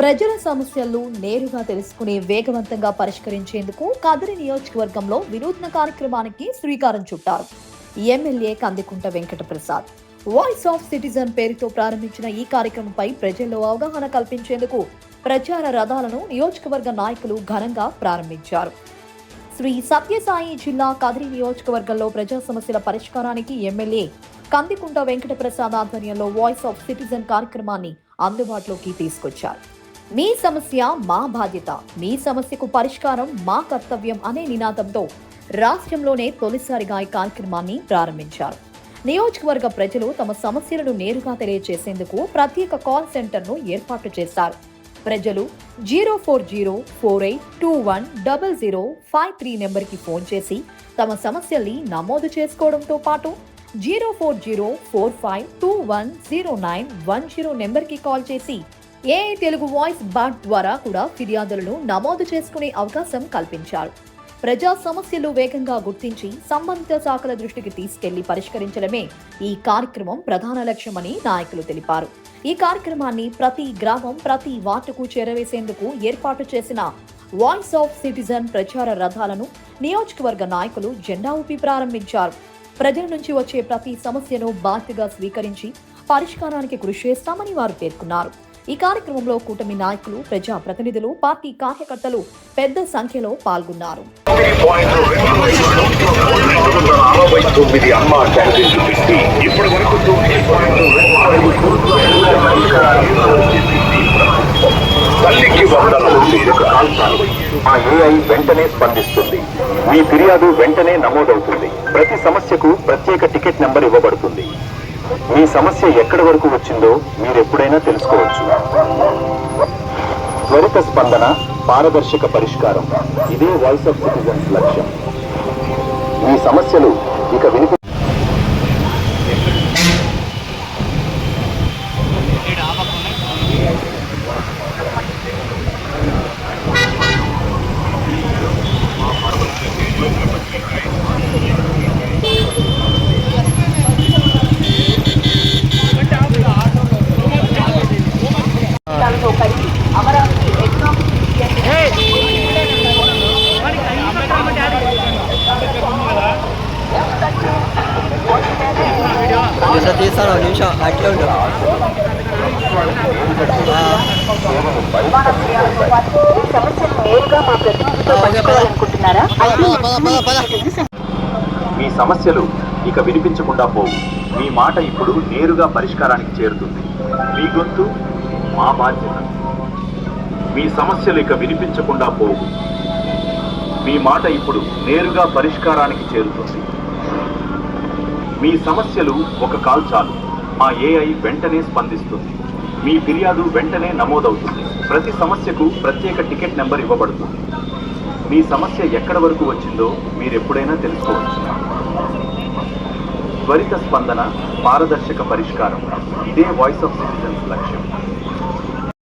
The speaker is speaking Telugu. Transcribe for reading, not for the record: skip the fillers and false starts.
ప్రజల సమస్యలను నేరుగా తెలుసుకునే వేగవంతంగా పరిష్కరించేందుకు కదిరి నియోజకవర్గంలో వినూత్న కార్యక్రమానికి శ్రీకారం చుట్టారు MLA Kandikunta Venkata Prasad. Voice of citizen పేరుతో ప్రారంభించిన ఈ కార్యక్రమంపై ప్రజల్లో అవగాహన కల్పించేందుకు ప్రచార రథాలను నియోజకవర్గ నాయకులు ఘనంగా ప్రారంభించారు. శ్రీ సత్యసాయి జిల్లా కదిరి నియోజకవర్గంలో ప్రజా సమస్యల పరిష్కారానికి ఎమ్మెల్యే కందికుంట వెంకట ప్రసాద్ ఆధ్వర్యంలో వాయిస్ ఆఫ్ సిటిజన్ కార్యక్రమాన్ని అందుబాటులోకి తీసుకొచ్చారు. మీ సమస్య మా బాధ్యత, మీ సమస్యకు పరిష్కారం మా కర్తవ్యం అనే నినాదంతో రాష్ట్రంలోనే తొలిసారిగా ఈ కార్యక్రమాన్ని ప్రారంభించారు. నియోజకవర్గ ప్రజలు తమ సమస్యలను నేరుగా తెలియజేసేందుకు ప్రత్యేక కాల్ సెంటర్ను ఏర్పాటు చేశారు. ప్రజలు 04048210053 నెంబర్కి ఫోన్ చేసి తమ సమస్యల్ని నమోదు చేసుకోవడంతో పాటు 04045210910 నెంబర్కి కాల్ చేసి ఏఐ తెలుగు వాయిస్ బాట్ ద్వారా కూడా ఫిర్యాదులను నమోదు చేసుకునే అవకాశం కల్పించారు. ప్రజా సమస్యలు వేగంగా గుర్తించి సంబంధిత శాఖల దృష్టికి తీసుకెళ్లి పరిష్కరించడమే ఈ కార్యక్రమం ప్రధాన లక్ష్యమని నాయకులు తెలిపారు. ఈ కార్యక్రమాన్ని ప్రతి గ్రామం, ప్రతి వార్డుకు చేరవేసేందుకు ఏర్పాటు చేసిన వాయిస్ ఆఫ్ సిటిజన్ ప్రచార రథాలను నియోజకవర్గ నాయకులు జెండా ఊపి ప్రారంభించారు. ప్రజల నుంచి వచ్చే ప్రతి సమస్యను బాధ్యతగా స్వీకరించి పరిష్కారానికి కృషి చేస్తామని వారు పేర్కొన్నారు. ఈ కార్యక్రమంలో కూటమి నాయకులు, ప్రజా ప్రతినిధులు, పార్టీ కార్యకర్తలు పెద్ద సంఖ్యలో పాల్గొన్నారు. తల్లికి ఆ ఏఐ వెంటనే స్పందిస్తుంది. మీ ఫిర్యాదు వెంటనే నమోదవుతుంది. ప్రతి సమస్యకు ప్రత్యేక టికెట్ నెంబర్ ఇవ్వబడుతుంది. మీ సమస్య ఎక్కడి వరకు వచ్చిందో మీరెప్పుడైనా తెలుసుకోవచ్చు. త్వరిత స్పందన, పారదర్శక పరిష్కారం, ఇదే వాయిస్ ఆఫ్ సిటిజన్స్ లక్ష్యం. మీ సమస్యలు ఇక వినిపి తీస్తాను నిమిషం అట్లా ఉండదు. మీ సమస్యలు ఇక వినిపించకుండా పోవు. మీ మాట ఇప్పుడు నేరుగా పరిష్కారానికి చేరుతుంది. మీ గొంతు మా బాధ్యత. మీ సమస్యలు ఇక వినిపించకుండా పోవు. మీ మాట ఇప్పుడు నేరుగా పరిష్కారానికి చేరుతుంది. మీ సమస్యలు ఒక కాల్ చాలు. మా ఏఐ వెంటనే స్పందిస్తుంది. మీ ఫిర్యాదు వెంటనే నమోదవుతుంది. ప్రతి సమస్యకు ప్రత్యేక టికెట్ నెంబర్ ఇవ్వబడుతుంది. మీ సమస్య ఎక్కడి వరకు వచ్చిందో మీరెప్పుడైనా తెలుసుకోవచ్చు. త్వరిత స్పందన, పారదర్శక పరిష్కారం, ఇదే వాయిస్ ఆఫ్ సిటిజన్స్ లక్ష్యం.